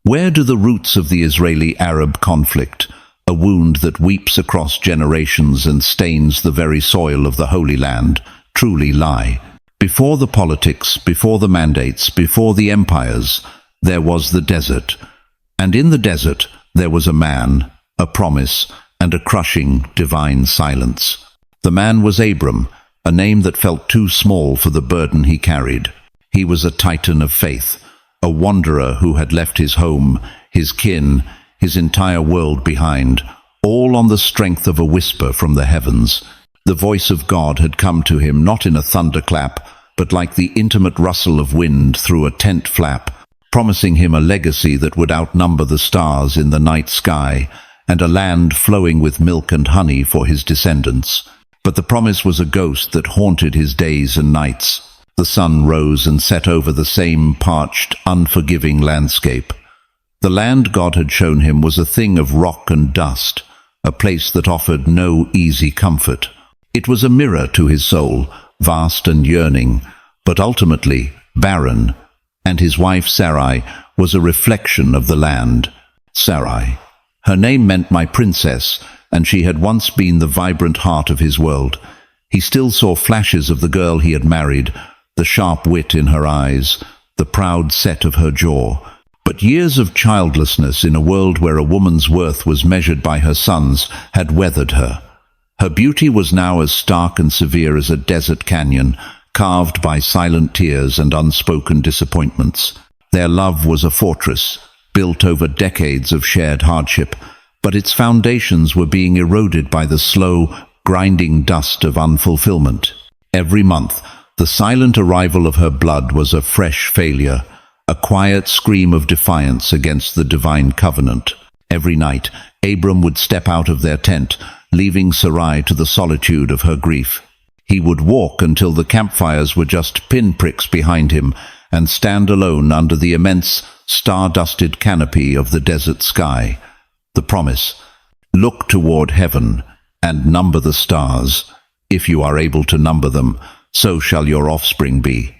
Where do the roots of the Israeli-Arab conflict, a wound that weeps across generations and stains the very soil of the Holy Land, truly lie? Before the politics, before the mandates, before the empires, there was the desert. And in the desert there was a man, a promise, and a crushing divine silence. The man was Abram, a name that felt too small for the burden he carried. He was a titan of faith, a wanderer who had left his home, his kin, his entire world behind, all on the strength of a whisper from the heavens. The voice of God had come to him not in a thunderclap, but like the intimate rustle of wind through a tent flap, promising him a legacy that would outnumber the stars in the night sky, and a land flowing with milk and honey for his descendants. But the promise was a ghost that haunted his days and nights. The sun rose and set over the same parched, unforgiving landscape. The land God had shown him was a thing of rock and dust, a place that offered no easy comfort. It was a mirror to his soul, vast and yearning, but ultimately barren, and his wife Sarai was a reflection of the land. Sarai. Her name meant my princess, and she had once been the vibrant heart of his world. He still saw flashes of the girl he had married, the sharp wit in her eyes, the proud set of her jaw. But years of childlessness in a world where a woman's worth was measured by her sons had weathered her. Her beauty was now as stark and severe as a desert canyon, carved by silent tears and unspoken disappointments. Their love was a fortress, built over decades of shared hardship, but its foundations were being eroded by the slow, grinding dust of unfulfillment. Every month, the silent arrival of her blood was a fresh failure, a quiet scream of defiance against the divine covenant. Every night, Abram would step out of their tent, leaving Sarai to the solitude of her grief. He would walk until the campfires were just pinpricks behind him, and stand alone under the immense, star-dusted canopy of the desert sky. The promise: look toward heaven and number the stars. If you are able to number them, so shall your offspring be.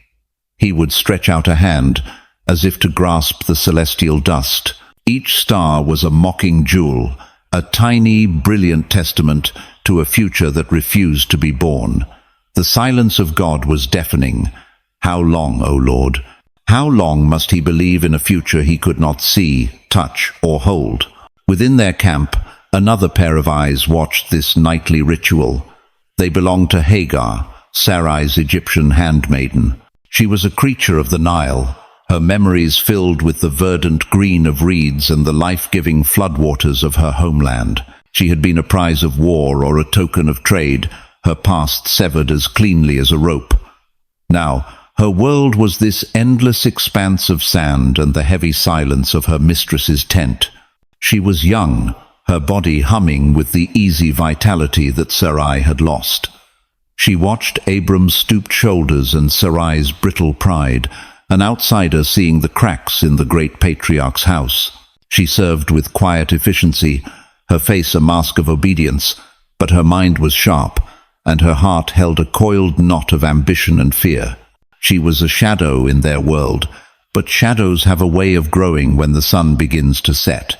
He would stretch out a hand, as if to grasp the celestial dust. Each star was a mocking jewel, a tiny, brilliant testament to a future that refused to be born. The silence of God was deafening. How long, O Lord? How long must he believe in a future he could not see, touch, or hold? Within their camp, another pair of eyes watched this nightly ritual. They belonged to Hagar, Sarai's Egyptian handmaiden. She was a creature of the Nile, her memories filled with the verdant green of reeds and the life-giving floodwaters of her homeland. She had been a prize of war or a token of trade, her past severed as cleanly as a rope. Now, her world was this endless expanse of sand and the heavy silence of her mistress's tent. She was young, her body humming with the easy vitality that Sarai had lost. She watched Abram's stooped shoulders and Sarai's brittle pride, an outsider seeing the cracks in the great patriarch's house. She served with quiet efficiency, her face a mask of obedience, but her mind was sharp, and her heart held a coiled knot of ambition and fear. She was a shadow in their world, but shadows have a way of growing when the sun begins to set.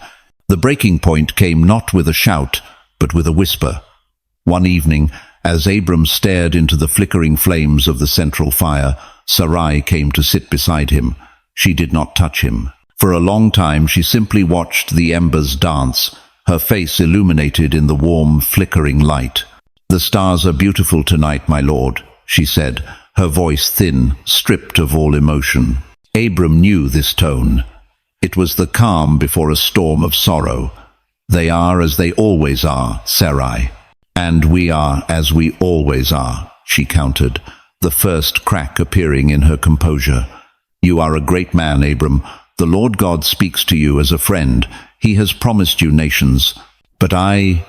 The breaking point came not with a shout, but with a whisper. One evening, as Abram stared into the flickering flames of the central fire, Sarai came to sit beside him. She did not touch him. For a long time she simply watched the embers dance, her face illuminated in the warm, flickering light. "The stars are beautiful tonight, my lord," she said, her voice thin, stripped of all emotion. Abram knew this tone. It was the calm before a storm of sorrow. "They are as they always are, Sarai." "And we are as we always are," she countered, the first crack appearing in her composure. "You are a great man, Abram. The Lord God speaks to you as a friend. He has promised you nations. But I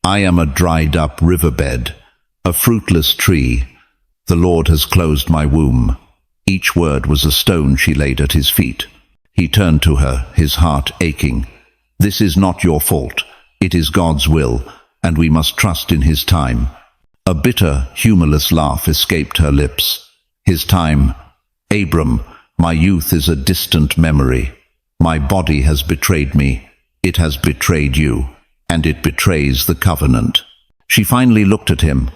am a dried-up riverbed, a fruitless tree. The Lord has closed my womb." Each word was a stone she laid at his feet. He turned to her, his heart aching. "This is not your fault. It is God's will, and we must trust in his time." A bitter, humorless laugh escaped her lips. "His time? Abram, my youth is a distant memory. My body has betrayed me. It has betrayed you, and it betrays the covenant." She finally looked at him,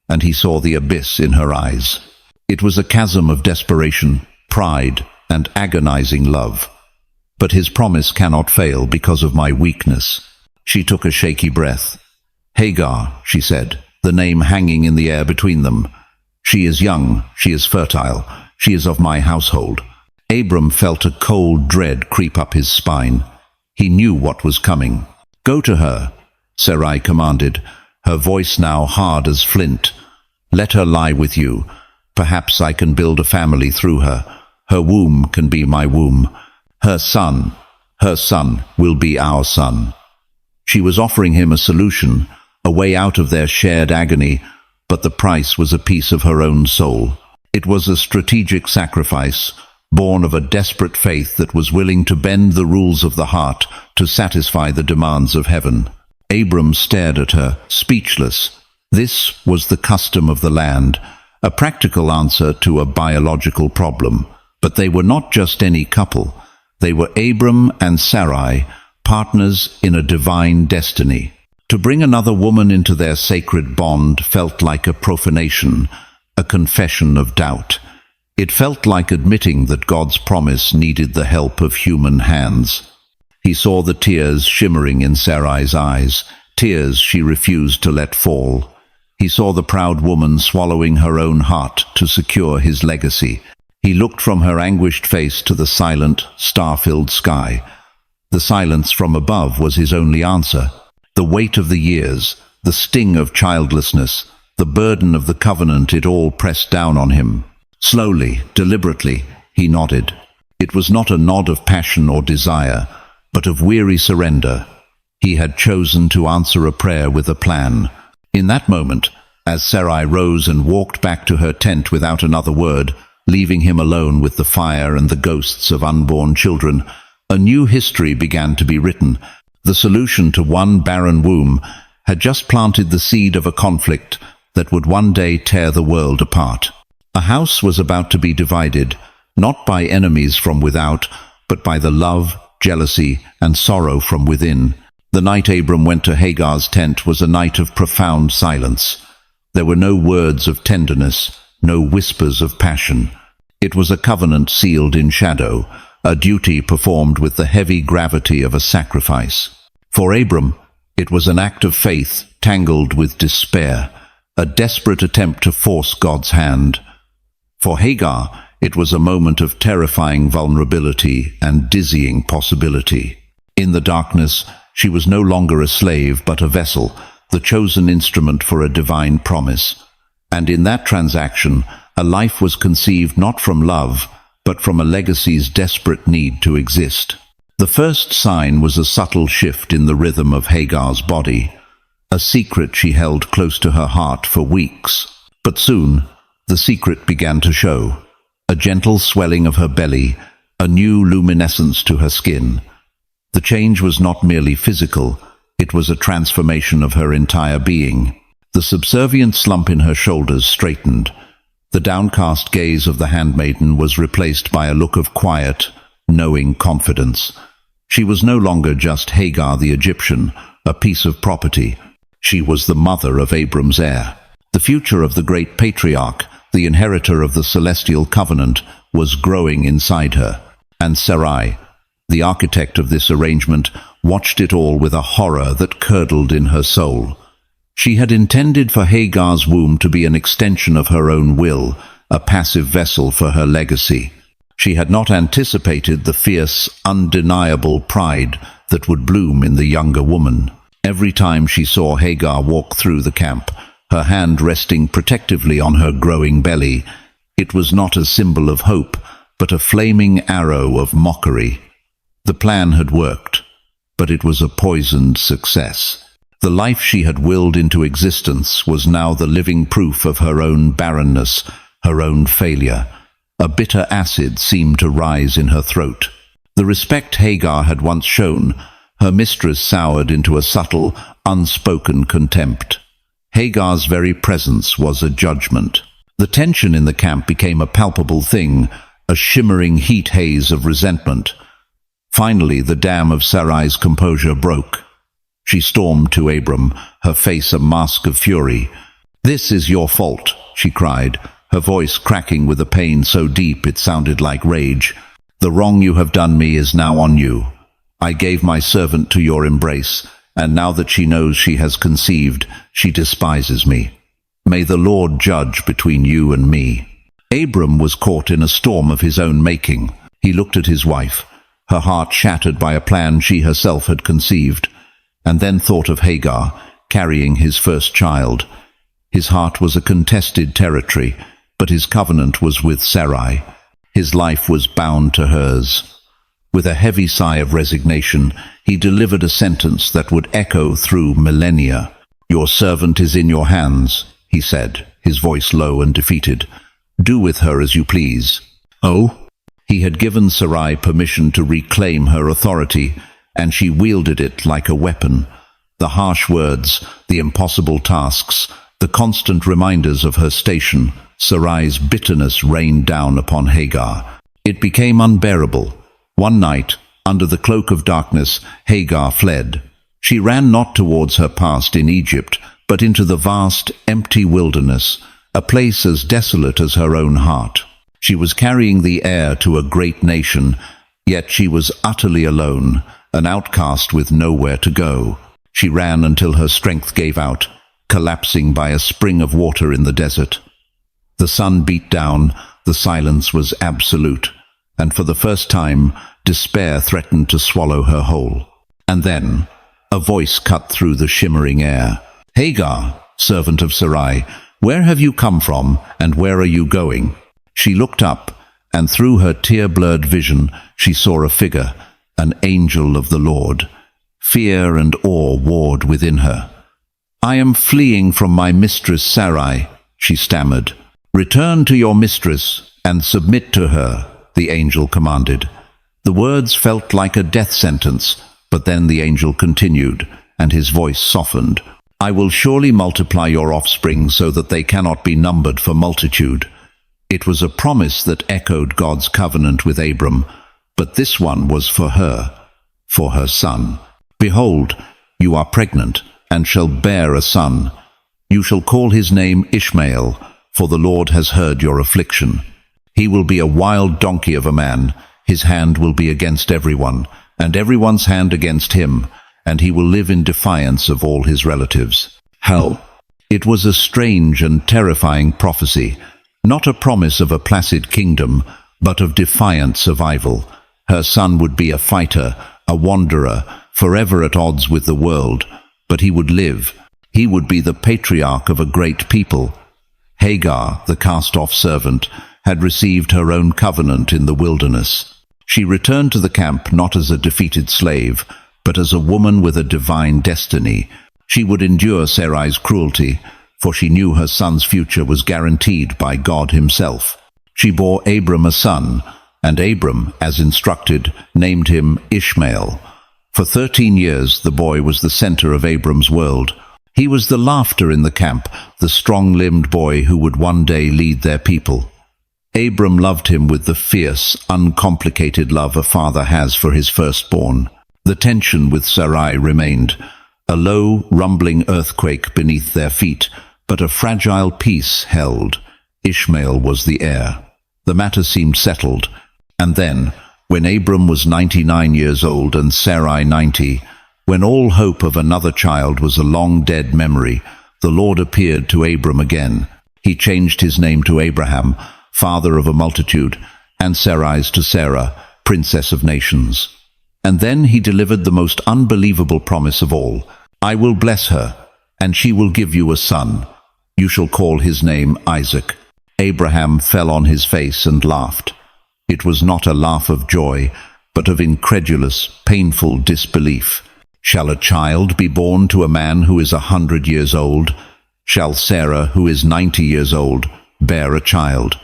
and he saw the abyss in her eyes. It was a chasm of desperation, pride, and agonizing love. "But his promise cannot fail because of my weakness." She took a shaky breath. "Hagar," she said, the name hanging in the air between them. "She is young, she is fertile, she is of my household." Abram felt a cold dread creep up his spine. He knew what was coming. "Go to her," Sarai commanded, her voice now hard as flint. "Let her lie with you. Perhaps I can build a family through her. Her womb can be my womb. Her son will be our son." She was offering him a solution, a way out of their shared agony, but the price was a piece of her own soul. It was a strategic sacrifice, born of a desperate faith that was willing to bend the rules of the heart to satisfy the demands of heaven. Abram stared at her, speechless. This was the custom of the land, a practical answer to a biological problem. But they were not just any couple. They were Abram and Sarai, partners in a divine destiny. To bring another woman into their sacred bond felt like a profanation, a confession of doubt. It felt like admitting that God's promise needed the help of human hands. He saw the tears shimmering in Sarai's eyes, tears she refused to let fall. He saw the proud woman swallowing her own heart to secure his legacy. He looked from her anguished face to the silent, star-filled sky. The silence from above was his only answer. The weight of the years, the sting of childlessness, the burden of the covenant, it all pressed down on him. Slowly, deliberately, he nodded. It was not a nod of passion or desire, but of weary surrender. He had chosen to answer a prayer with a plan. In that moment, as Sarai rose and walked back to her tent without another word, leaving him alone with the fire and the ghosts of unborn children, a new history began to be written. The solution to one barren womb had just planted the seed of a conflict that would one day tear the world apart. A house was about to be divided, not by enemies from without, but by the love, jealousy, and sorrow from within. The night Abram went to Hagar's tent was a night of profound silence. There were no words of tenderness, no whispers of passion. It was a covenant sealed in shadow, a duty performed with the heavy gravity of a sacrifice. For Abram, it was an act of faith tangled with despair, a desperate attempt to force God's hand. For Hagar, it was a moment of terrifying vulnerability and dizzying possibility. In the darkness, she was no longer a slave but a vessel, the chosen instrument for a divine promise. And in that transaction, a life was conceived not from love, but from a legacy's desperate need to exist. The first sign was a subtle shift in the rhythm of Hagar's body, a secret she held close to her heart for weeks. But soon, the secret began to show. A gentle swelling of her belly, a new luminescence to her skin. The change was not merely physical, it was a transformation of her entire being. The subservient slump in her shoulders straightened. The downcast gaze of the handmaiden was replaced by a look of quiet, knowing confidence. She was no longer just Hagar the Egyptian, a piece of property. She was the mother of Abram's heir. The future of the great patriarch, the inheritor of the celestial covenant, was growing inside her. And Sarai, the architect of this arrangement, watched it all with a horror that curdled in her soul. She had intended for Hagar's womb to be an extension of her own will, a passive vessel for her legacy. She had not anticipated the fierce, undeniable pride that would bloom in the younger woman. Every time she saw Hagar walk through the camp, her hand resting protectively on her growing belly, it was not a symbol of hope, but a flaming arrow of mockery. The plan had worked, but it was a poisoned success. The life she had willed into existence was now the living proof of her own barrenness, her own failure. A bitter acid seemed to rise in her throat. The respect Hagar had once shown, her mistress soured into a subtle, unspoken contempt. Hagar's very presence was a judgment. The tension in the camp became a palpable thing, a shimmering heat haze of resentment. Finally, the dam of Sarai's composure broke. She stormed to Abram, her face a mask of fury. "This is your fault," she cried, her voice cracking with a pain so deep it sounded like rage. "The wrong you have done me is now on you. I gave my servant to your embrace, and now that she knows she has conceived, she despises me. May the Lord judge between you and me." Abram was caught in a storm of his own making. He looked at his wife, her heart shattered by a plan she herself had conceived, and then thought of Hagar, carrying his first child. His heart was a contested territory, but his covenant was with Sarai. His life was bound to hers. With a heavy sigh of resignation, he delivered a sentence that would echo through millennia. "Your servant is in your hands," he said, his voice low and defeated. "Do with her as you please." Oh? He had given Sarai permission to reclaim her authority, and she wielded it like a weapon. The harsh words, the impossible tasks, the constant reminders of her station, Sarai's bitterness rained down upon Hagar. It became unbearable. One night, under the cloak of darkness, Hagar fled. She ran not towards her past in Egypt, but into the vast, empty wilderness, a place as desolate as her own heart. She was carrying the heir to a great nation, yet she was utterly alone, an outcast with nowhere to go. She ran until her strength gave out, collapsing by a spring of water in the desert. The sun beat down, the silence was absolute, and for the first time, despair threatened to swallow her whole. And then, a voice cut through the shimmering air. "Hagar, servant of Sarai, where have you come from, and where are you going?" She looked up, and through her tear-blurred vision, she saw a figure, an angel of the Lord. Fear and awe warred within her. "I am fleeing from my mistress Sarai," she stammered. "Return to your mistress and submit to her," the angel commanded. The words felt like a death sentence, but then the angel continued, and his voice softened. "I will surely multiply your offspring so that they cannot be numbered for multitude." It was a promise that echoed God's covenant with Abram, but this one was for her son. "Behold, you are pregnant, and shall bear a son. You shall call his name Ishmael, for the Lord has heard your affliction. He will be a wild donkey of a man, his hand will be against everyone, and everyone's hand against him, and he will live in defiance of all his relatives." Hell! It was a strange and terrifying prophecy, not a promise of a placid kingdom, but of defiant survival. Her son would be a fighter, a wanderer, forever at odds with the world, but he would live. He would be the patriarch of a great people. Hagar, the cast-off servant, had received her own covenant in the wilderness. She returned to the camp not as a defeated slave, but as a woman with a divine destiny. She would endure Sarai's cruelty, for she knew her son's future was guaranteed by God himself. She bore Abram a son, and Abram, as instructed, named him Ishmael. For 13 years the boy was the center of Abram's world. He was the laughter in the camp, the strong-limbed boy who would one day lead their people. Abram loved him with the fierce, uncomplicated love a father has for his firstborn. The tension with Sarai remained, a low, rumbling earthquake beneath their feet, but a fragile peace held. Ishmael was the heir. The matter seemed settled. And then, when Abram was 99 years old and Sarai 90, when all hope of another child was a long-dead memory, the Lord appeared to Abram again. He changed his name to Abraham, father of a multitude, and Sarai's to Sarah, princess of nations. And then he delivered the most unbelievable promise of all. "I will bless her, and she will give you a son. You shall call his name Isaac." Abraham fell on his face and laughed. It was not a laugh of joy, but of incredulous, painful disbelief. Shall a child be born to a man who is 100 years old? Shall Sarah, who is 90 years old, bear a child?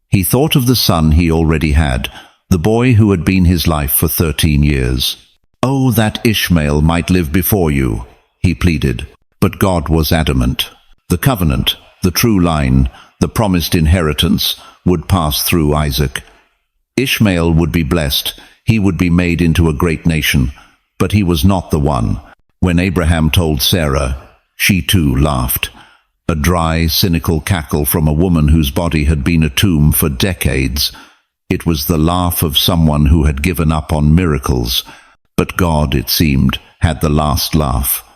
He thought of the son he already had, the boy who had been his life for 13 years. "Oh, that Ishmael might live before you," he pleaded. But God was adamant. The covenant, the true line, the promised inheritance, would pass through Isaac. Ishmael would be blessed. He would be made into a great nation, but he was not the one. When Abraham told Sarah, she too laughed. A dry, cynical cackle from a woman whose body had been a tomb for decades. It was the laugh of someone who had given up on miracles. But God, it seemed, had the last laugh.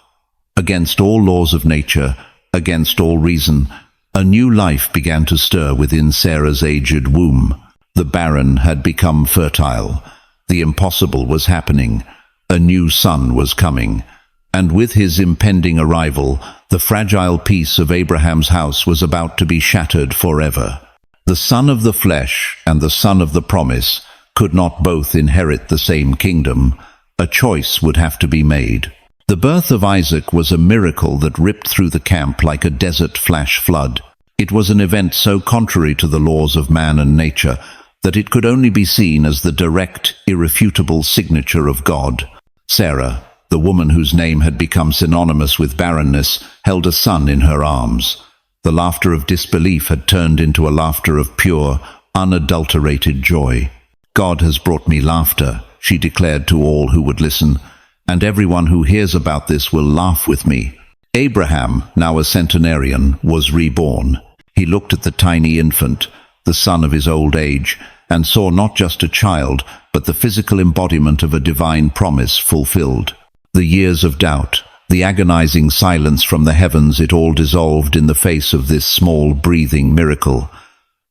Against all laws of nature, against all reason, a new life began to stir within Sarah's aged womb. The barren had become fertile. The impossible was happening. A new son was coming. And with his impending arrival, the fragile peace of Abraham's house was about to be shattered forever. The son of the flesh and the son of the promise could not both inherit the same kingdom. A choice would have to be made. The birth of Isaac was a miracle that ripped through the camp like a desert flash flood. It was an event so contrary to the laws of man and nature that it could only be seen as the direct, irrefutable signature of God. Sarah, the woman whose name had become synonymous with barrenness, held a son in her arms. The laughter of disbelief had turned into a laughter of pure, unadulterated joy. God has brought me laughter, she declared to all who would listen, and everyone who hears about this will laugh with me. Abraham, now a centenarian, was reborn. He looked at the tiny infant, the son of his old age, and saw not just a child, but the physical embodiment of a divine promise fulfilled. The years of doubt, the agonizing silence from the heavens, it all dissolved in the face of this small, breathing miracle.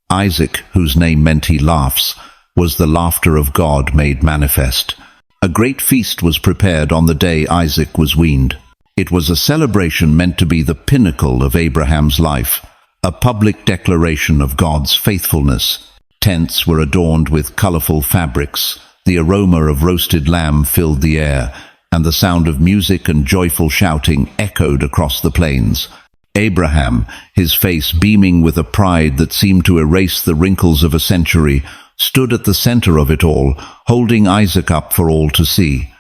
Isaac, whose name meant he laughs, was the laughter of God made manifest. A great feast was prepared on the day Isaac was weaned. It was a celebration meant to be the pinnacle of Abraham's life, a public declaration of God's faithfulness. Tents were adorned with colorful fabrics, the aroma of roasted lamb filled the air, and the sound of music and joyful shouting echoed across the plains. Abraham, his face beaming with a pride that seemed to erase the wrinkles of a century, stood at the center of it all, holding Isaac up for all to see.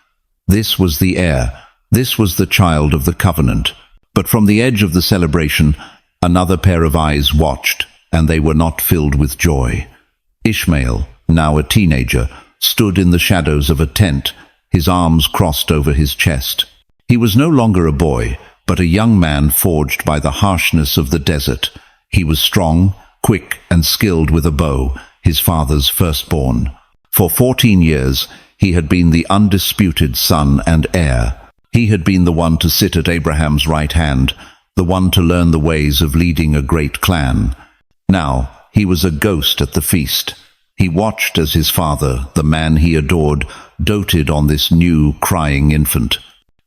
This was the heir. This was the child of the covenant. But from the edge of the celebration, another pair of eyes watched, and they were not filled with joy. Ishmael, now a teenager, stood in the shadows of a tent, his arms crossed over his chest. He was no longer a boy, but a young man forged by the harshness of the desert. He was strong, quick, and skilled with a bow, his father's firstborn. For 14 years, he had been the undisputed son and heir. He had been the one to sit at Abraham's right hand, the one to learn the ways of leading a great clan. Now, he was a ghost at the feast. He watched as his father, the man he adored, doted on this new, crying infant.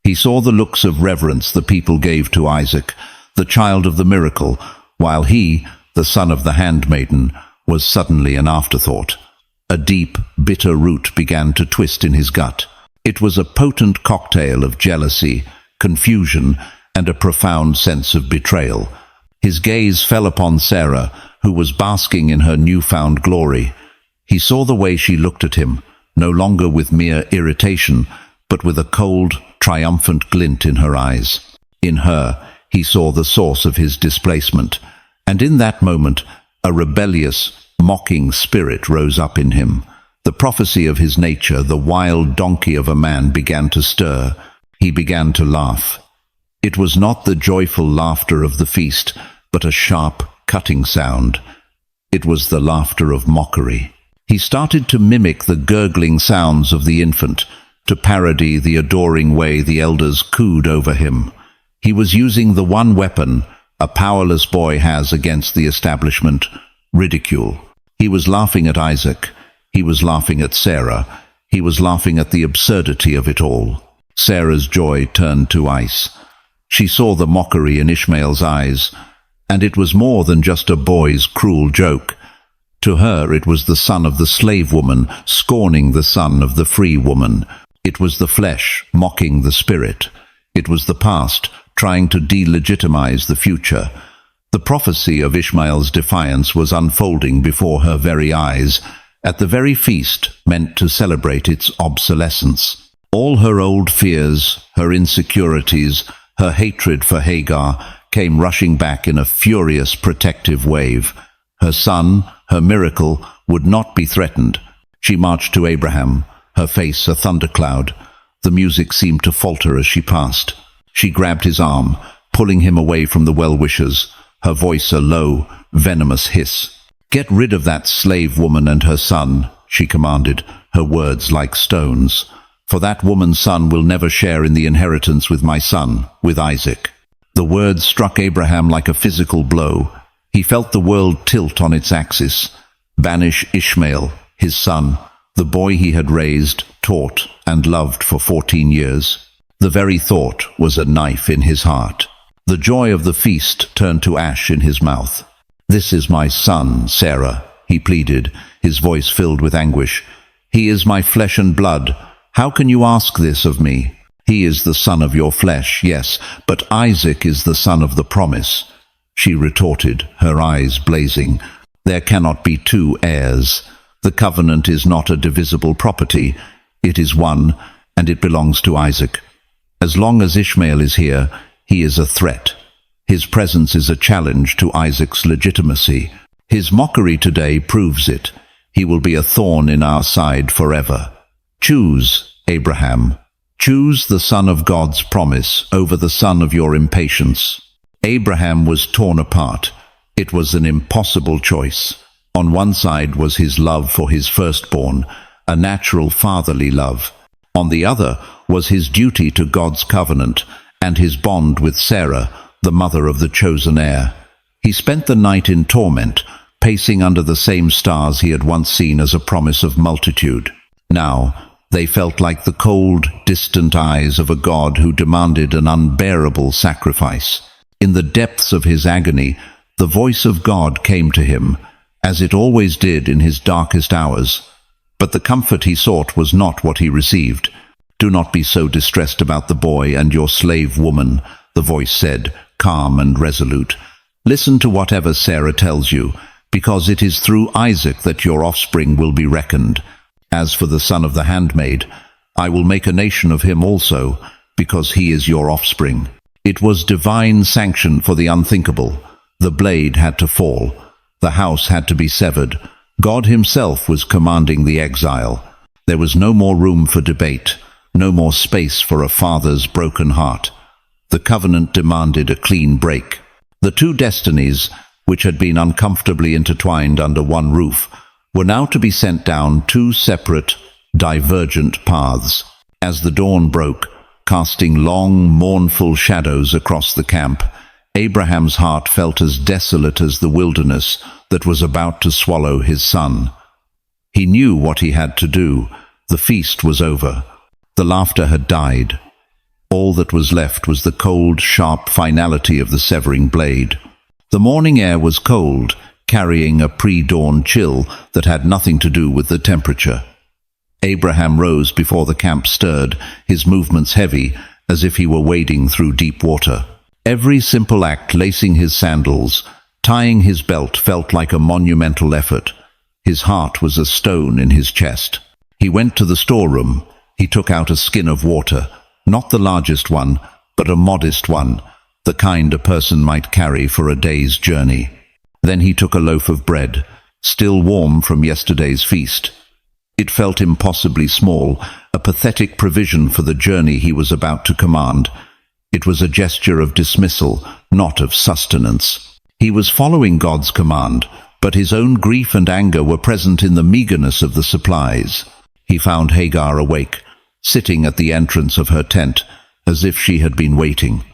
He saw the looks of reverence the people gave to Isaac, the child of the miracle, while he, the son of the handmaiden, was suddenly an afterthought. A deep, bitter root began to twist in his gut. It was a potent cocktail of jealousy, confusion, and a profound sense of betrayal. His gaze fell upon Sarah, who was basking in her newfound glory. He saw the way she looked at him, no longer with mere irritation, but with a cold, triumphant glint in her eyes. In her, he saw the source of his displacement, and in that moment, a rebellious, mocking spirit rose up in him. The prophecy of his nature, the wild donkey of a man, began to stir. He began to laugh. It was not the joyful laughter of the feast, but a sharp, cutting sound. It was the laughter of mockery. He started to mimic the gurgling sounds of the infant, to parody the adoring way the elders cooed over him. He was using the one weapon a powerless boy has against the establishment: ridicule. He was laughing at Isaac. He was laughing at Sarah. He was laughing at the absurdity of it all. Sarah's joy turned to ice. She saw the mockery in Ishmael's eyes, and it was more than just a boy's cruel joke. To her, it was the son of the slave woman scorning the son of the free woman. It was the flesh mocking the spirit. It was the past trying to delegitimize the future. The prophecy of Ishmael's defiance was unfolding before her very eyes, at the very feast meant to celebrate its obsolescence. All her old fears, her insecurities, her hatred for Hagar came rushing back in a furious protective wave. Her son, her miracle, would not be threatened. She marched to Abraham, her face a thundercloud. The music seemed to falter as she passed. She grabbed his arm, pulling him away from the well-wishers, her voice a low, venomous hiss. "Get rid of that slave woman and her son," she commanded, her words like stones. "For that woman's son will never share in the inheritance with my son, with Isaac." The words struck Abraham like a physical blow. He felt the world tilt on its axis. Banish Ishmael, his son, the boy he had raised, taught, and loved for 14 years. The very thought was a knife in his heart. The joy of the feast turned to ash in his mouth. "This is my son, Sarah," he pleaded, his voice filled with anguish. "He is my flesh and blood. How can you ask this of me? He is the son of your flesh, yes, but Isaac is the son of the promise." She retorted, her eyes blazing. "There cannot be two heirs. The covenant is not a divisible property. It is one, and it belongs to Isaac. As long as Ishmael is here, he is a threat. His presence is a challenge to Isaac's legitimacy. His mockery today proves it. He will be a thorn in our side forever. Choose, Abraham. Choose the son of God's promise over the son of your impatience." Abraham was torn apart. It was an impossible choice. On one side was his love for his firstborn, a natural fatherly love. On the other was his duty to God's covenant and his bond with Sarah, the mother of the chosen heir. He spent the night in torment, pacing under the same stars he had once seen as a promise of multitude. Now, they felt like the cold, distant eyes of a God who demanded an unbearable sacrifice. In the depths of his agony, the voice of God came to him, as it always did in his darkest hours. But the comfort he sought was not what he received. "Do not be so distressed about the boy and your slave woman," the voice said, calm and resolute. "Listen to whatever Sarah tells you, because it is through Isaac that your offspring will be reckoned. As for the son of the handmaid, I will make a nation of him also, because he is your offspring." It was divine sanction for the unthinkable. The blade had to fall. The house had to be severed. God himself was commanding the exile. There was no more room for debate, no more space for a father's broken heart. The covenant demanded a clean break. The two destinies, which had been uncomfortably intertwined under one roof, were now to be sent down two separate, divergent paths. As the dawn broke, casting long, mournful shadows across the camp, Abraham's heart felt as desolate as the wilderness that was about to swallow his son. He knew what he had to do. The feast was over. The laughter had died. All that was left was the cold, sharp finality of the severing blade. The morning air was cold, carrying a pre-dawn chill that had nothing to do with the temperature. Abraham rose before the camp stirred, his movements heavy, as if he were wading through deep water. Every simple act, lacing his sandals, tying his belt, felt like a monumental effort. His heart was a stone in his chest. He went to the storeroom. He took out a skin of water, not the largest one, but a modest one, the kind a person might carry for a day's journey. Then he took a loaf of bread, still warm from yesterday's feast. It felt impossibly small, a pathetic provision for the journey he was about to command. It was a gesture of dismissal, not of sustenance. He was following God's command, but his own grief and anger were present in the meagerness of the supplies. He found Hagar awake, sitting at the entrance of her tent, as if she had been waiting.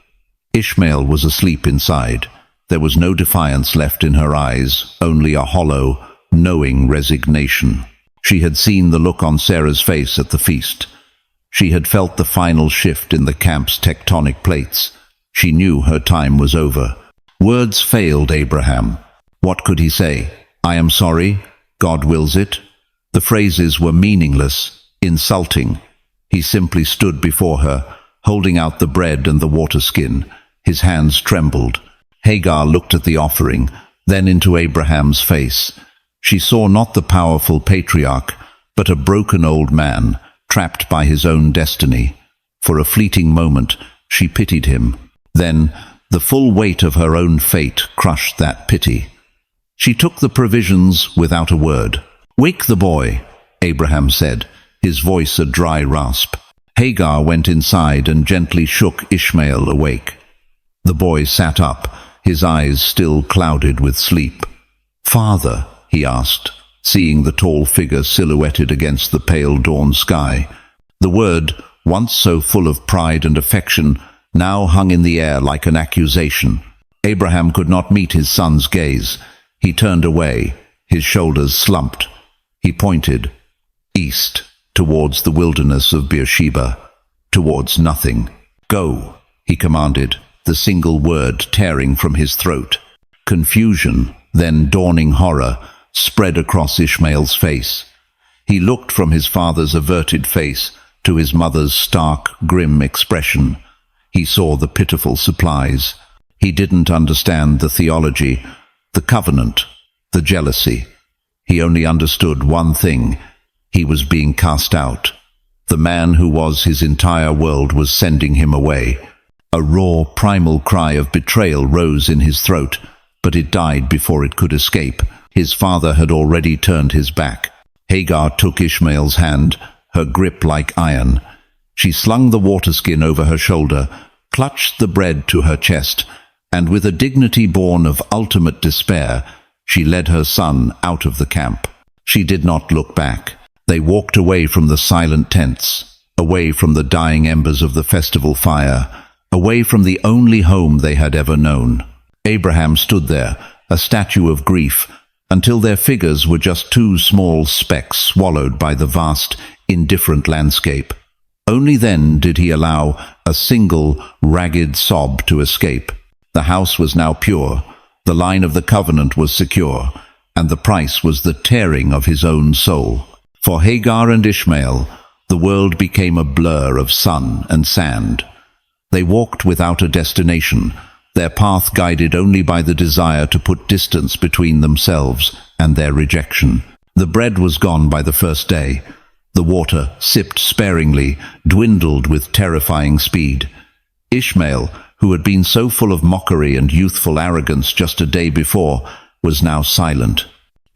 Ishmael was asleep inside. There was no defiance left in her eyes, only a hollow, knowing resignation. She had seen the look on Sarah's face at the feast. She had felt the final shift in the camp's tectonic plates. She knew her time was over. Words failed Abraham. What could he say? "I am sorry. God wills it." The phrases were meaningless, insulting. He simply stood before her, holding out the bread and the water skin. His hands trembled. Hagar looked at the offering, then into Abraham's face. She saw not the powerful patriarch, but a broken old man, trapped by his own destiny. For a fleeting moment, she pitied him. Then, the full weight of her own fate crushed that pity. She took the provisions without a word. "Wake the boy," Abraham said. his voice a dry rasp. Hagar went inside and gently shook Ishmael awake. The boy sat up, his eyes still clouded with sleep. "Father," he asked, seeing the tall figure silhouetted against the pale dawn sky. The word, once so full of pride and affection, now hung in the air like an accusation. Abraham could not meet his son's gaze. He turned away, his shoulders slumped. He pointed east, towards the wilderness of Beersheba, towards nothing. "Go," he commanded, the single word tearing from his throat. Confusion, then dawning horror, spread across Ishmael's face. He looked from his father's averted face to his mother's stark, grim expression. He saw the pitiful supplies. He didn't understand the theology, the covenant, the jealousy. He only understood one thing: he was being cast out. The man who was his entire world was sending him away. A raw, primal cry of betrayal rose in his throat, but it died before it could escape. His father had already turned his back. Hagar took Ishmael's hand, her grip like iron. She slung the waterskin over her shoulder, clutched the bread to her chest, and with a dignity born of ultimate despair, she led her son out of the camp. She did not look back. They walked away from the silent tents, away from the dying embers of the festival fire, away from the only home they had ever known. Abraham stood there, a statue of grief, until their figures were just two small specks swallowed by the vast, indifferent landscape. Only then did he allow a single, ragged sob to escape. The house was now pure, the line of the covenant was secure, and the price was the tearing of his own soul. For Hagar and Ishmael, the world became a blur of sun and sand. They walked without a destination, their path guided only by the desire to put distance between themselves and their rejection. The bread was gone by the first day. The water, sipped sparingly, dwindled with terrifying speed. Ishmael, who had been so full of mockery and youthful arrogance just a day before, was now silent.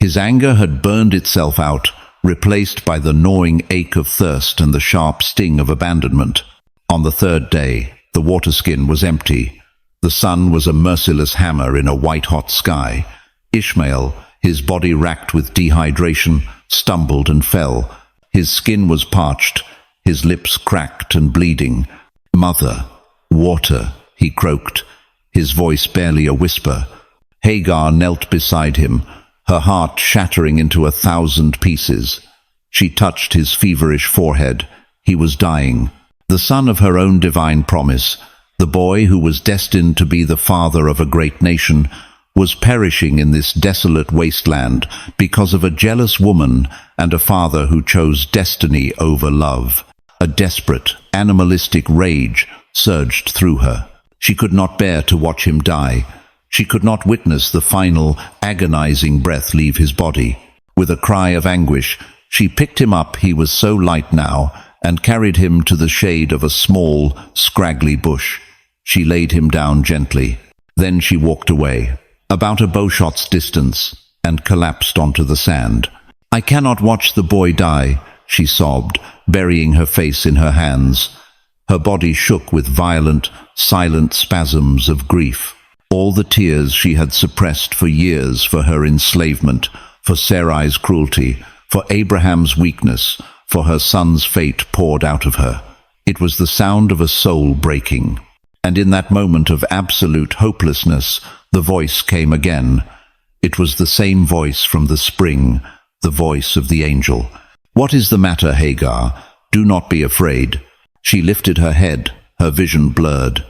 His anger had burned itself out, replaced by the gnawing ache of thirst and the sharp sting of abandonment. On the third day, the waterskin was empty. The sun was a merciless hammer in a white-hot sky. Ishmael, his body racked with dehydration, stumbled and fell. His skin was parched, his lips cracked and bleeding. "Mother, water," he croaked, his voice barely a whisper. Hagar knelt beside him, her heart shattering into 1,000 pieces. She touched his feverish forehead. He was dying. The son of her own divine promise, the boy who was destined to be the father of a great nation, was perishing in this desolate wasteland because of a jealous woman and a father who chose destiny over love. A desperate, animalistic rage surged through her. She could not bear to watch him die. She could not witness the final, agonizing breath leave his body. With a cry of anguish, she picked him up, he was so light now, and carried him to the shade of a small, scraggly bush. She laid him down gently. Then she walked away, about a bowshot's distance, and collapsed onto the sand. "I cannot watch the boy die," she sobbed, burying her face in her hands. Her body shook with violent, silent spasms of grief. All the tears she had suppressed for years for her enslavement, for Sarai's cruelty, for Abraham's weakness, for her son's fate poured out of her. It was the sound of a soul breaking. And in that moment of absolute hopelessness, the voice came again. It was the same voice from the spring, the voice of the angel. "What is the matter, Hagar? Do not be afraid." She lifted her head, her vision blurred.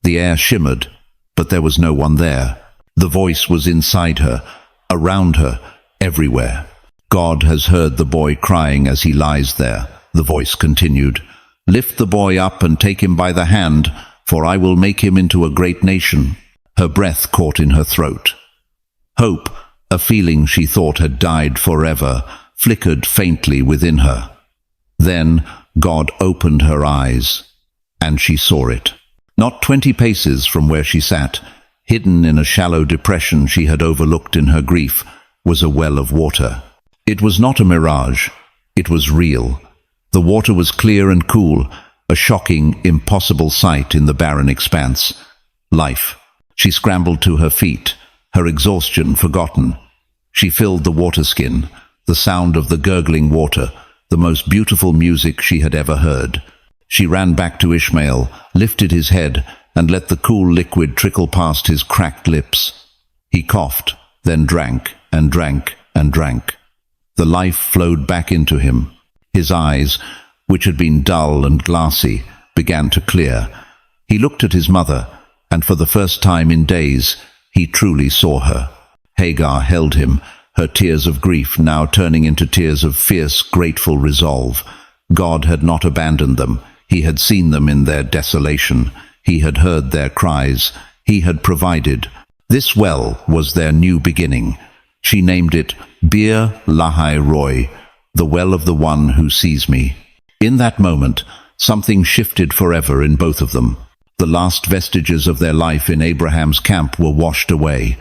The air shimmered, but there was no one there. The voice was inside her, around her, everywhere. "God has heard the boy crying as he lies there," the voice continued. "Lift the boy up and take him by the hand, for I will make him into a great nation." Her breath caught in her throat. Hope, a feeling she thought had died forever, flickered faintly within her. Then God opened her eyes, and she saw it. Not 20 paces from where she sat, hidden in a shallow depression she had overlooked in her grief, was a well of water. It was not a mirage. It was real. The water was clear and cool, a shocking, impossible sight in the barren expanse. Life. She scrambled to her feet, her exhaustion forgotten. She filled the water skin, the sound of the gurgling water, the most beautiful music she had ever heard. She ran back to Ishmael, lifted his head, and let the cool liquid trickle past his cracked lips. He coughed, then drank, and drank, and drank. The life flowed back into him. His eyes, which had been dull and glassy, began to clear. He looked at his mother, and for the first time in days, he truly saw her. Hagar held him, her tears of grief now turning into tears of fierce, grateful resolve. God had not abandoned them. He had seen them in their desolation. He had heard their cries. He had provided. This well was their new beginning. She named it Bir Lahai Roy, the well of the one who sees me. In that moment, something shifted forever in both of them. The last vestiges of their life in Abraham's camp were washed away.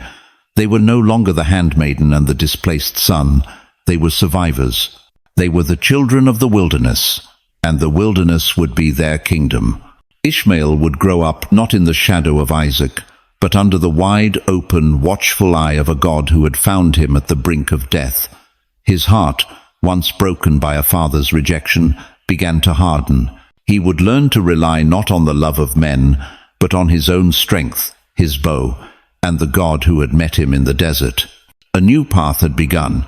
They were no longer the handmaiden and the displaced son. They were survivors. They were the children of the wilderness, and the wilderness would be their kingdom. Ishmael would grow up not in the shadow of Isaac, but under the wide, open, watchful eye of a God who had found him at the brink of death. His heart, once broken by a father's rejection, began to harden. He would learn to rely not on the love of men, but on his own strength, his bow, and the God who had met him in the desert. A new path had begun,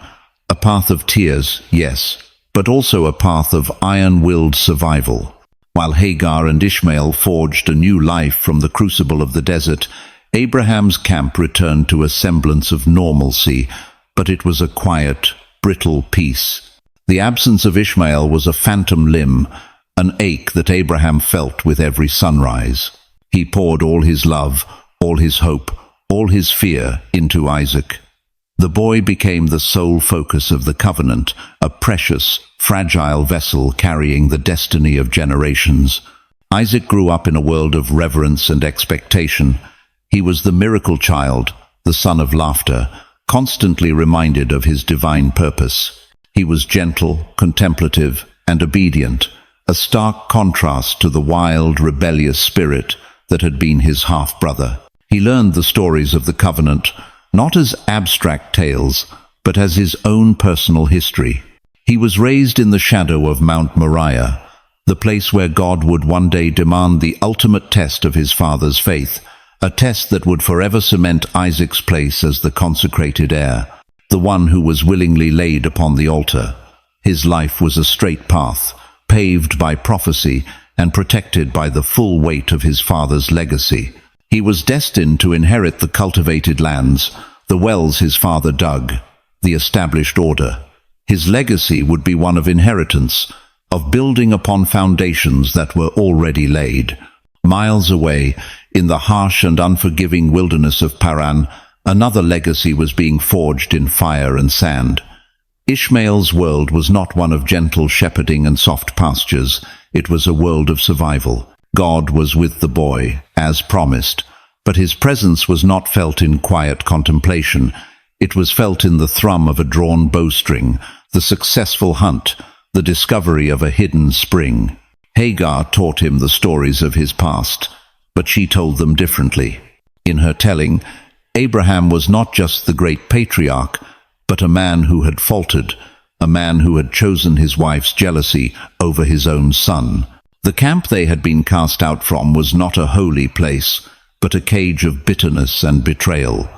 a path of tears, yes, but also a path of iron-willed survival. While Hagar and Ishmael forged a new life from the crucible of the desert, Abraham's camp returned to a semblance of normalcy, but it was a quiet, brittle peace. The absence of Ishmael was a phantom limb, an ache that Abraham felt with every sunrise. He poured all his love, all his hope, all his fear into Isaac. The boy became the sole focus of the covenant, a precious, fragile vessel carrying the destiny of generations. Isaac grew up in a world of reverence and expectation. He was the miracle child, the son of laughter, constantly reminded of his divine purpose. He was gentle, contemplative, and obedient, a stark contrast to the wild, rebellious spirit that had been his half-brother. He learned the stories of the covenant, not as abstract tales, but as his own personal history. He was raised in the shadow of Mount Moriah, the place where God would one day demand the ultimate test of his father's faith, a test that would forever cement Isaac's place as the consecrated heir, the one who was willingly laid upon the altar. His life was a straight path, paved by prophecy and protected by the full weight of his father's legacy. He was destined to inherit the cultivated lands, the wells his father dug, the established order. His legacy would be one of inheritance, of building upon foundations that were already laid. Miles away, in the harsh and unforgiving wilderness of Paran, another legacy was being forged in fire and sand. Ishmael's world was not one of gentle shepherding and soft pastures. It was a world of survival. God was with the boy, as promised, but his presence was not felt in quiet contemplation. It was felt in the thrum of a drawn bowstring, the successful hunt, the discovery of a hidden spring. Hagar taught him the stories of his past, but she told them differently. In her telling, Abraham was not just the great patriarch, but a man who had faltered, a man who had chosen his wife's jealousy over his own son. The camp they had been cast out from was not a holy place, but a cage of bitterness and betrayal.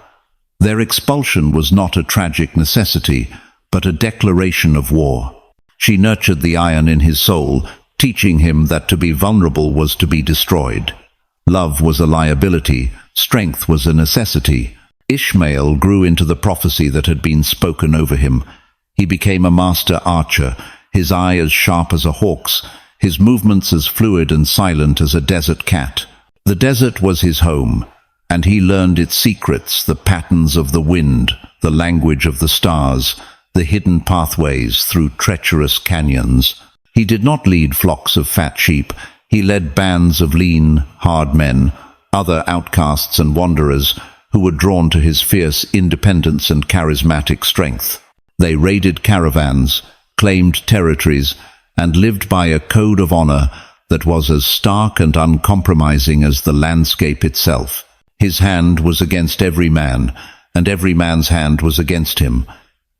Their expulsion was not a tragic necessity, but a declaration of war. She nurtured the iron in his soul, teaching him that to be vulnerable was to be destroyed. Love was a liability, strength was a necessity. Ishmael grew into the prophecy that had been spoken over him. He became a master archer, his eye as sharp as a hawk's, his movements as fluid and silent as a desert cat. The desert was his home, and he learned its secrets, the patterns of the wind, the language of the stars, the hidden pathways through treacherous canyons. He did not lead flocks of fat sheep. He led bands of lean, hard men, other outcasts and wanderers who were drawn to his fierce independence and charismatic strength. They raided caravans, claimed territories, and lived by a code of honor that was as stark and uncompromising as the landscape itself. His hand was against every man, and every man's hand was against him.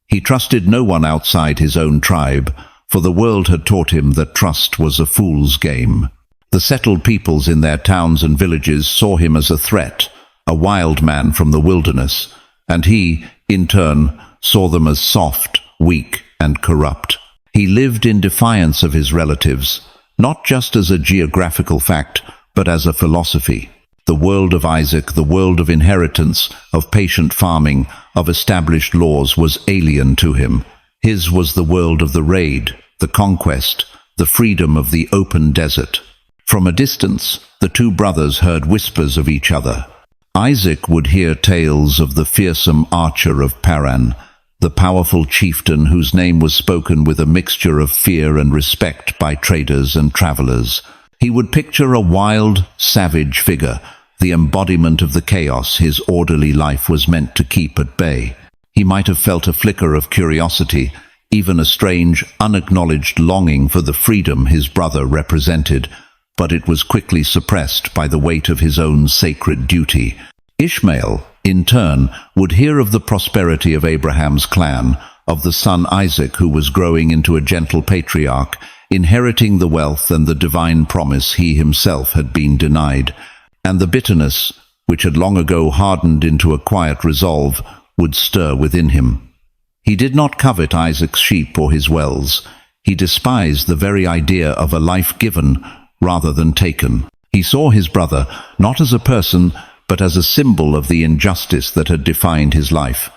He trusted no one outside his own tribe, for the world had taught him that trust was a fool's game. The settled peoples in their towns and villages saw him as a threat, a wild man from the wilderness, and he, in turn, saw them as soft, weak, and corrupt. He lived in defiance of his relatives, not just as a geographical fact, but as a philosophy. The world of Isaac, the world of inheritance, of patient farming, of established laws, was alien to him. His was the world of the raid, the conquest, the freedom of the open desert. From a distance, the two brothers heard whispers of each other. Isaac would hear tales of the fearsome archer of Paran, the powerful chieftain whose name was spoken with a mixture of fear and respect by traders and travelers. He would picture a wild, savage figure, the embodiment of the chaos his orderly life was meant to keep at bay. He might have felt a flicker of curiosity, even a strange, unacknowledged longing for the freedom his brother represented, but it was quickly suppressed by the weight of his own sacred duty. Ishmael, in turn, would hear of the prosperity of Abraham's clan, of the son Isaac who was growing into a gentle patriarch, inheriting the wealth and the divine promise he himself had been denied. And the bitterness, which had long ago hardened into a quiet resolve, would stir within him. He did not covet Isaac's sheep or his wells. He despised the very idea of a life given rather than taken. He saw his brother not as a person, but as a symbol of the injustice that had defined his life.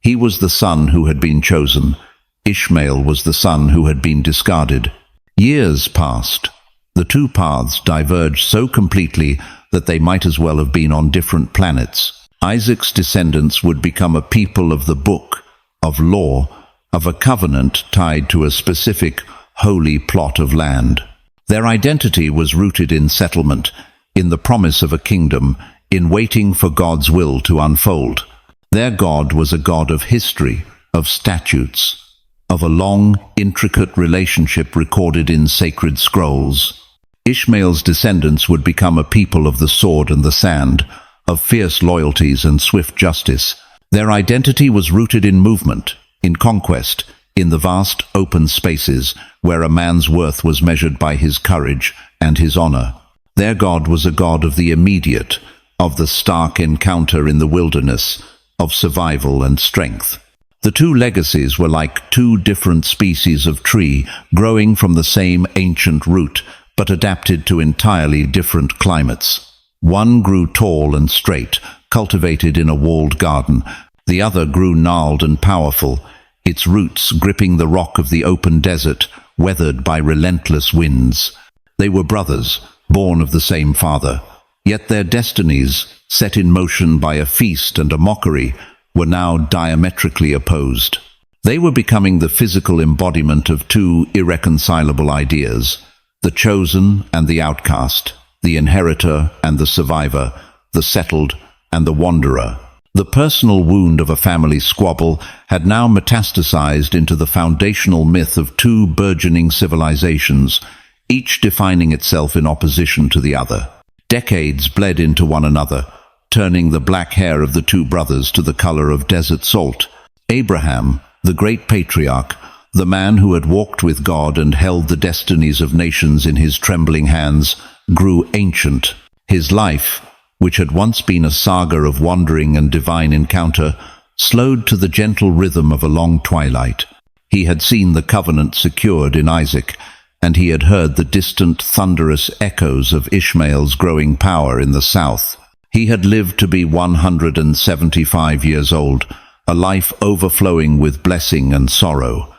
He was the son who had been chosen. Ishmael was the son who had been discarded. Years passed. The two paths diverged so completely that they might as well have been on different planets. Isaac's descendants would become a people of the book, of law, of a covenant tied to a specific, holy plot of land. Their identity was rooted in settlement, in the promise of a kingdom, in waiting for God's will to unfold. Their God was a God of history, of statutes, of a long, intricate relationship recorded in sacred scrolls. Ishmael's descendants would become a people of the sword and the sand, of fierce loyalties and swift justice. Their identity was rooted in movement, in conquest, in the vast open spaces where a man's worth was measured by his courage and his honor. Their God was a God of the immediate, of the stark encounter in the wilderness, of survival and strength. The two legacies were like two different species of tree growing from the same ancient root, but adapted to entirely different climates. One grew tall and straight, cultivated in a walled garden. The other grew gnarled and powerful, its roots gripping the rock of the open desert, weathered by relentless winds. They were brothers, born of the same father. Yet their destinies, set in motion by a feast and a mockery, were now diametrically opposed. They were becoming the physical embodiment of two irreconcilable ideas: the chosen and the outcast, the inheritor and the survivor, the settled and the wanderer. The personal wound of a family squabble had now metastasized into the foundational myth of two burgeoning civilizations, each defining itself in opposition to the other. Decades bled into one another, turning the black hair of the two brothers to the color of desert salt. Abraham, the great patriarch, the man who had walked with God and held the destinies of nations in his trembling hands, grew ancient. His life, which had once been a saga of wandering and divine encounter, slowed to the gentle rhythm of a long twilight. He had seen the covenant secured in Isaac, and he had heard the distant, thunderous echoes of Ishmael's growing power in the south. He had lived to be 175 years old, a life overflowing with blessing and sorrow.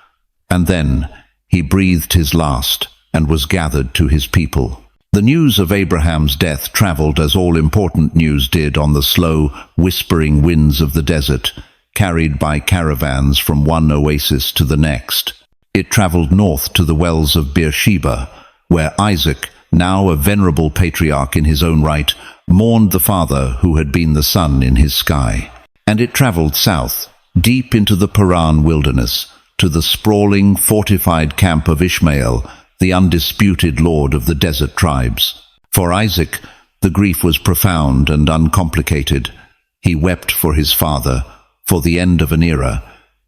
And then he breathed his last and was gathered to his people. The news of Abraham's death traveled as all important news did on the slow, whispering winds of the desert, carried by caravans from one oasis to the next. It traveled north to the wells of Beersheba, where Isaac, now a venerable patriarch in his own right, mourned the father who had been the sun in his sky. And it traveled south, deep into the Paran wilderness, to the sprawling, fortified camp of Ishmael, the undisputed lord of the desert tribes. For Isaac, the grief was profound and uncomplicated. He wept for his father, for the end of an era.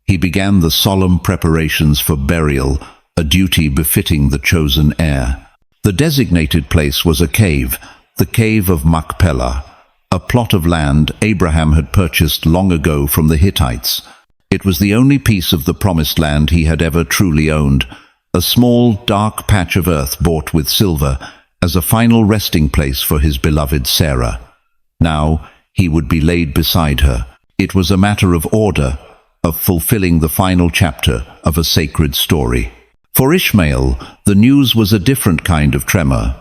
He began the solemn preparations for burial, a duty befitting the chosen heir. The designated place was a cave, the cave of Machpelah, a plot of land Abraham had purchased long ago from the Hittites. It was the only piece of the promised land he had ever truly owned, a small, dark patch of earth bought with silver as a final resting place for his beloved Sarah. Now he would be laid beside her. It was a matter of order, of fulfilling the final chapter of a sacred story. For Ishmael, the news was a different kind of tremor.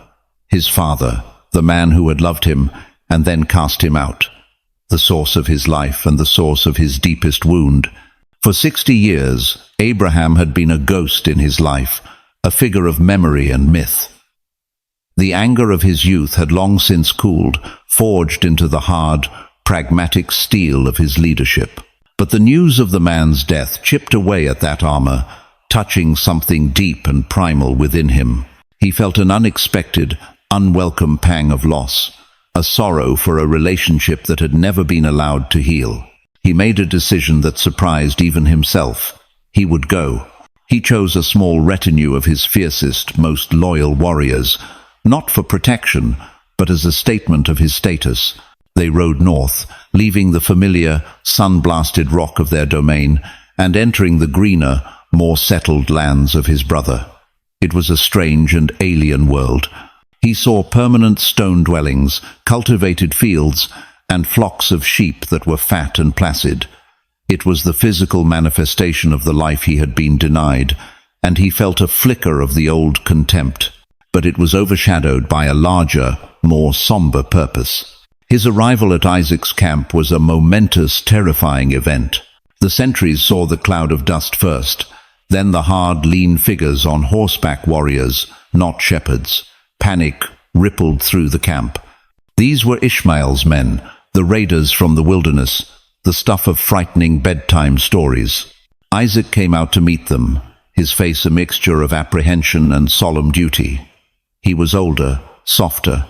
His father, the man who had loved him and then cast him out, the source of his life and the source of his deepest wound. For 60 years, Abraham had been a ghost in his life, a figure of memory and myth. The anger of his youth had long since cooled, forged into the hard, pragmatic steel of his leadership. But the news of the man's death chipped away at that armor, touching something deep and primal within him. He felt an unexpected, unwelcome pang of loss, a sorrow for a relationship that had never been allowed to heal. He made a decision that surprised even himself. He would go. He chose a small retinue of his fiercest, most loyal warriors, not for protection, but as a statement of his status. They rode north, leaving the familiar, sun-blasted rock of their domain and entering the greener, more settled lands of his brother. It was a strange and alien world. He saw permanent stone dwellings, cultivated fields, and flocks of sheep that were fat and placid. It was the physical manifestation of the life he had been denied, and he felt a flicker of the old contempt. But it was overshadowed by a larger, more somber purpose. His arrival at Isaac's camp was a momentous, terrifying event. The sentries saw the cloud of dust first, then the hard, lean figures on horseback warriors, not shepherds. Panic rippled through the camp. These were Ishmael's men, the raiders from the wilderness, the stuff of frightening bedtime stories. Isaac came out to meet them, his face a mixture of apprehension and solemn duty. He was older, softer,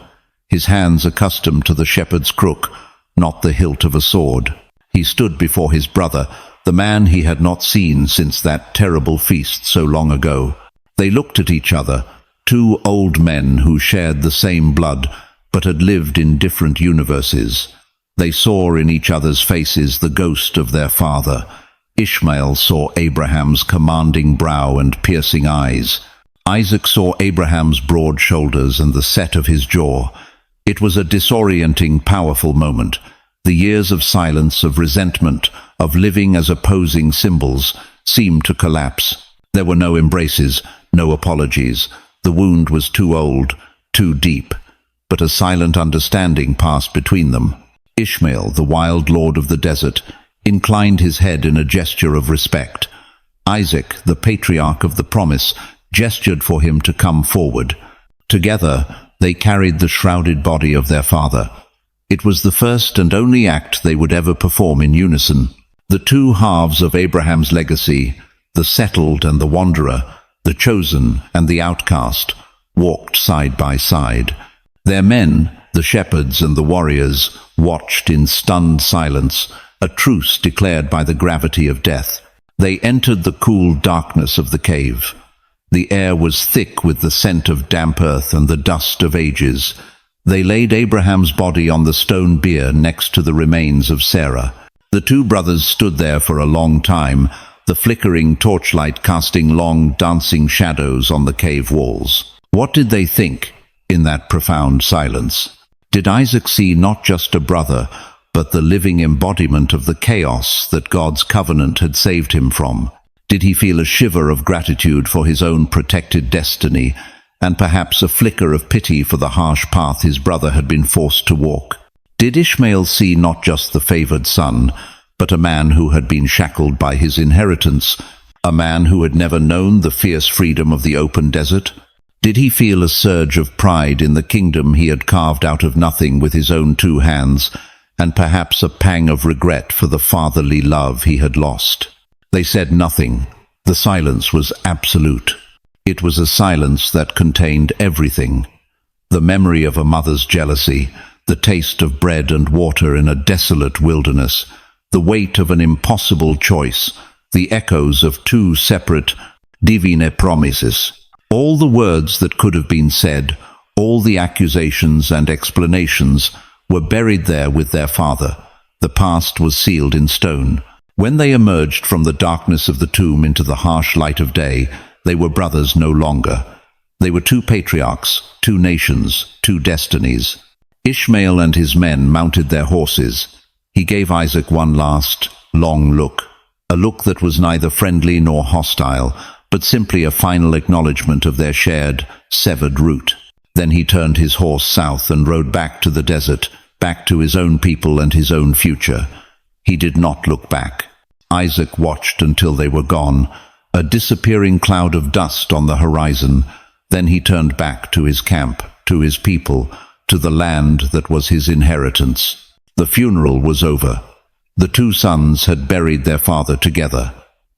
his hands accustomed to the shepherd's crook, not the hilt of a sword. He stood before his brother, the man he had not seen since that terrible feast so long ago. They looked at each other, two old men who shared the same blood, but had lived in different universes. They saw in each other's faces the ghost of their father. Ishmael saw Abraham's commanding brow and piercing eyes. Isaac saw Abraham's broad shoulders and the set of his jaw. It was a disorienting, powerful moment. The years of silence, of resentment, of living as opposing symbols seemed to collapse. There were no embraces, no apologies. The wound was too old, too deep. But a silent understanding passed between them. Ishmael, the wild lord of the desert, inclined his head in a gesture of respect. Isaac, the patriarch of the promise, gestured for him to come forward. Together, they carried the shrouded body of their father. It was the first and only act they would ever perform in unison. The two halves of Abraham's legacy, the settled and the wanderer, the chosen and the outcast, walked side by side. Their men, the shepherds and the warriors, watched in stunned silence, a truce declared by the gravity of death. They entered the cool darkness of the cave. The air was thick with the scent of damp earth and the dust of ages. They laid Abraham's body on the stone bier next to the remains of Sarah. The two brothers stood there for a long time, the flickering torchlight casting long, dancing shadows on the cave walls. What did they think in that profound silence? Did Isaac see not just a brother, but the living embodiment of the chaos that God's covenant had saved him from? Did he feel a shiver of gratitude for his own protected destiny, and perhaps a flicker of pity for the harsh path his brother had been forced to walk? Did Ishmael see not just the favored son, but a man who had been shackled by his inheritance, a man who had never known the fierce freedom of the open desert? Did he feel a surge of pride in the kingdom he had carved out of nothing with his own two hands, and perhaps a pang of regret for the fatherly love he had lost? They said nothing. The silence was absolute. It was a silence that contained everything: the memory of a mother's jealousy, the taste of bread and water in a desolate wilderness, the weight of an impossible choice, the echoes of two separate divine promises. All the words that could have been said, all the accusations and explanations, were buried there with their father. The past was sealed in stone. When they emerged from the darkness of the tomb into the harsh light of day, they were brothers no longer. They were two patriarchs, two nations, two destinies. Ishmael and his men mounted their horses. He gave Isaac one last, long look, a look that was neither friendly nor hostile, but simply a final acknowledgement of their shared, severed route. Then he turned his horse south and rode back to the desert, back to his own people and his own future. He did not look back. Isaac watched until they were gone, a disappearing cloud of dust on the horizon. Then he turned back to his camp, to his people, to the land that was his inheritance. The funeral was over. The two sons had buried their father together.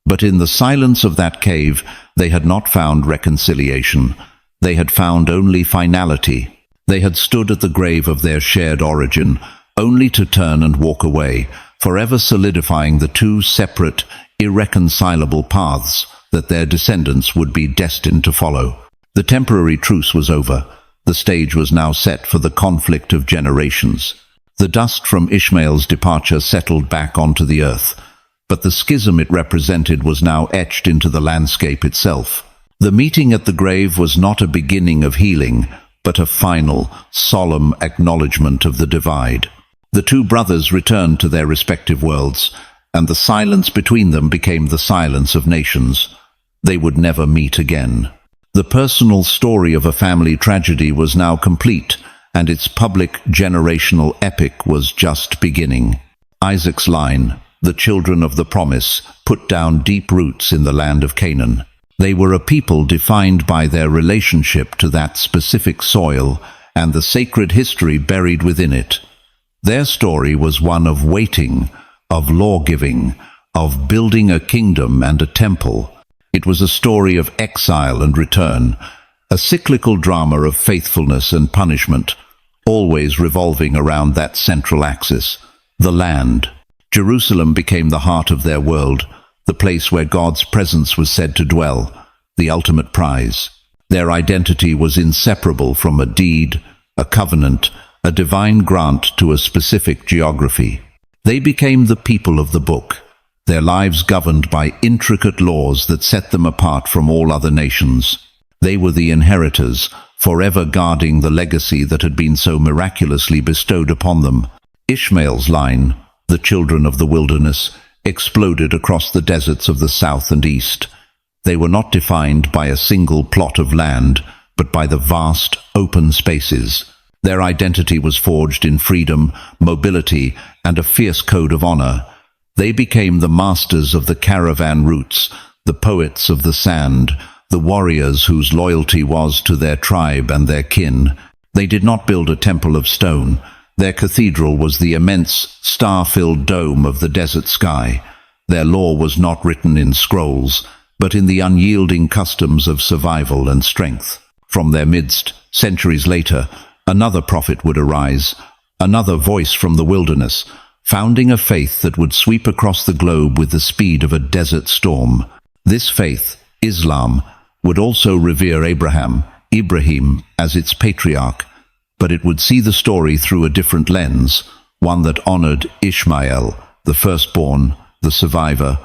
But in the silence of that cave, they had not found reconciliation. They had found only finality. They had stood at the grave of their shared origin, only to turn and walk away, forever solidifying the two separate, irreconcilable paths that their descendants would be destined to follow. The temporary truce was over. The stage was now set for the conflict of generations. The dust from Ishmael's departure settled back onto the earth, but the schism it represented was now etched into the landscape itself. The meeting at the grave was not a beginning of healing, but a final, solemn acknowledgement of the divide. The two brothers returned to their respective worlds, and the silence between them became the silence of nations. They would never meet again. The personal story of a family tragedy was now complete, and its public generational epic was just beginning. Isaac's line, "The children of the promise," put down deep roots in the land of Canaan. They were a people defined by their relationship to that specific soil and the sacred history buried within it. Their story was one of waiting, of law-giving, of building a kingdom and a temple. It was a story of exile and return, a cyclical drama of faithfulness and punishment, always revolving around that central axis, the land. Jerusalem became the heart of their world, the place where God's presence was said to dwell, the ultimate prize. Their identity was inseparable from a deed, a covenant, a divine grant to a specific geography. They became the people of the book, their lives governed by intricate laws that set them apart from all other nations. They were the inheritors, forever guarding the legacy that had been so miraculously bestowed upon them. Ishmael's line, "The children of the wilderness," exploded across the deserts of the south and east. They were not defined by a single plot of land, but by the vast, open spaces. Their identity was forged in freedom, mobility, and a fierce code of honor. They became the masters of the caravan routes, the poets of the sand, the warriors whose loyalty was to their tribe and their kin. They did not build a temple of stone. Their cathedral was the immense, star-filled dome of the desert sky. Their law was not written in scrolls, but in the unyielding customs of survival and strength. From their midst, centuries later, another prophet would arise, another voice from the wilderness, founding a faith that would sweep across the globe with the speed of a desert storm. This faith, Islam, would also revere Ibrahim, as its patriarch, but it would see the story through a different lens, one that honored Ishmael, the firstborn, the survivor,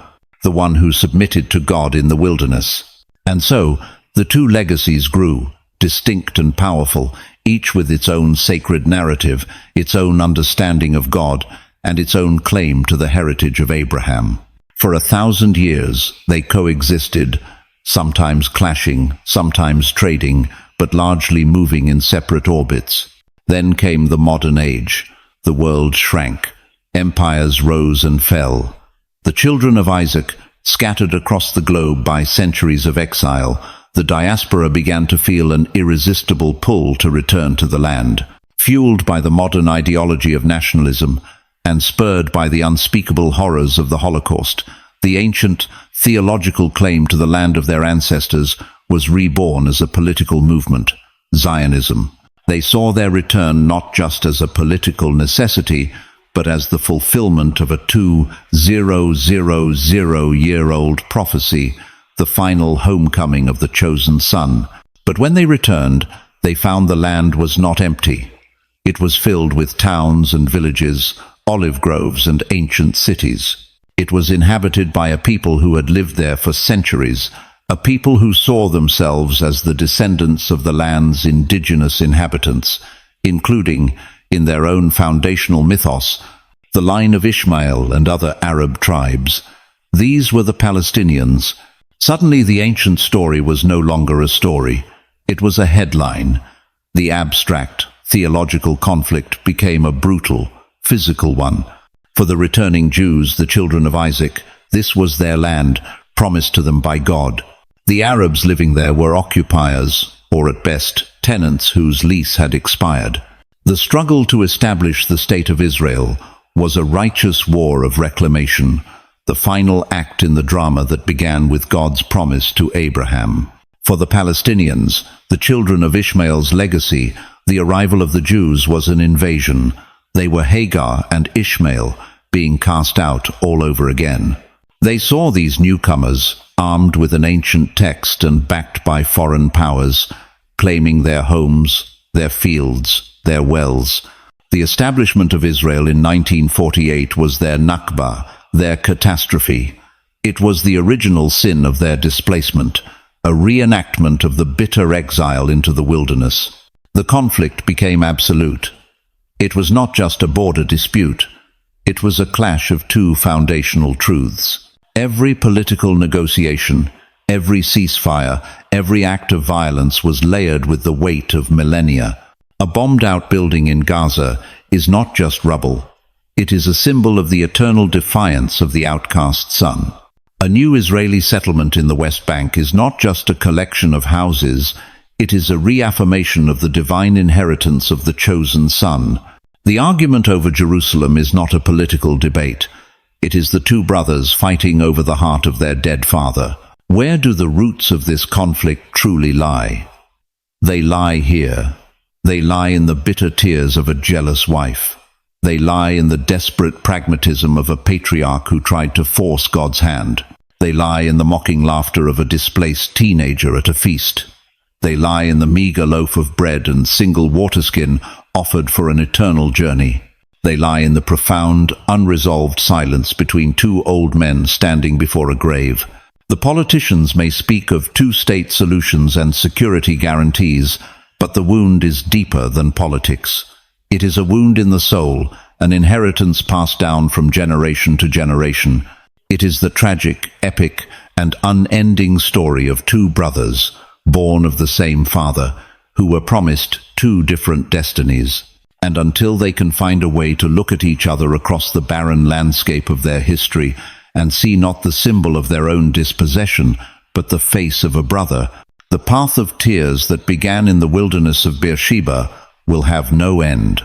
the one who submitted to God in the wilderness. And so, the two legacies grew, distinct and powerful, each with its own sacred narrative, its own understanding of God, and its own claim to the heritage of Abraham. For 1,000 years, they coexisted, sometimes clashing, sometimes trading, but largely moving in separate orbits. Then came the modern age. The world shrank. Empires rose and fell. The children of Isaac, scattered across the globe by centuries of exile, the diaspora began to feel an irresistible pull to return to the land. Fueled by the modern ideology of nationalism and spurred by the unspeakable horrors of the Holocaust, the ancient theological claim to the land of their ancestors was reborn as a political movement, Zionism. They saw their return not just as a political necessity, but as the fulfillment of a 2,000-year-old prophecy, the final homecoming of the chosen son. But when they returned, they found the land was not empty. It was filled with towns and villages, olive groves and ancient cities. It was inhabited by a people who had lived there for centuries, a people who saw themselves as the descendants of the land's indigenous inhabitants, including, in their own foundational mythos, the line of Ishmael and other Arab tribes. These were the Palestinians. Suddenly the ancient story was no longer a story. It was a headline. The abstract, theological conflict became a brutal, physical one. For the returning Jews, the children of Isaac, this was their land, promised to them by God. The Arabs living there were occupiers, or at best, tenants whose lease had expired. The struggle to establish the state of Israel was a righteous war of reclamation, the final act in the drama that began with God's promise to Abraham. For the Palestinians, the children of Ishmael's legacy, the arrival of the Jews was an invasion. They were Hagar and Ishmael being cast out all over again. They saw these newcomers, armed with an ancient text and backed by foreign powers, claiming their homes, their fields, their wells. The establishment of Israel in 1948 was their Nakba, their catastrophe. It was the original sin of their displacement, a reenactment of the bitter exile into the wilderness. The conflict became absolute. It was not just a border dispute. It was a clash of two foundational truths. Every political negotiation, every ceasefire, every act of violence was layered with the weight of millennia. A bombed-out building in Gaza is not just rubble. It is a symbol of the eternal defiance of the outcast son. A new Israeli settlement in the West Bank is not just a collection of houses. It is a reaffirmation of the divine inheritance of the chosen son. The argument over Jerusalem is not a political debate. It is the two brothers fighting over the heart of their dead father. Where do the roots of this conflict truly lie? They lie here. They lie in the bitter tears of a jealous wife. They lie in the desperate pragmatism of a patriarch who tried to force God's hand. They lie in the mocking laughter of a displaced teenager at a feast. They lie in the meager loaf of bread and single waterskin offered for an eternal journey. They lie in the profound, unresolved silence between two old men standing before a grave. The politicians may speak of two-state solutions and security guarantees, but the wound is deeper than politics. It is a wound in the soul, an inheritance passed down from generation to generation. It is the tragic, epic, and unending story of two brothers, born of the same father, who were promised two different destinies. And until they can find a way to look at each other across the barren landscape of their history and see not the symbol of their own dispossession, but the face of a brother, the path of tears that began in the wilderness of Beersheba will have no end.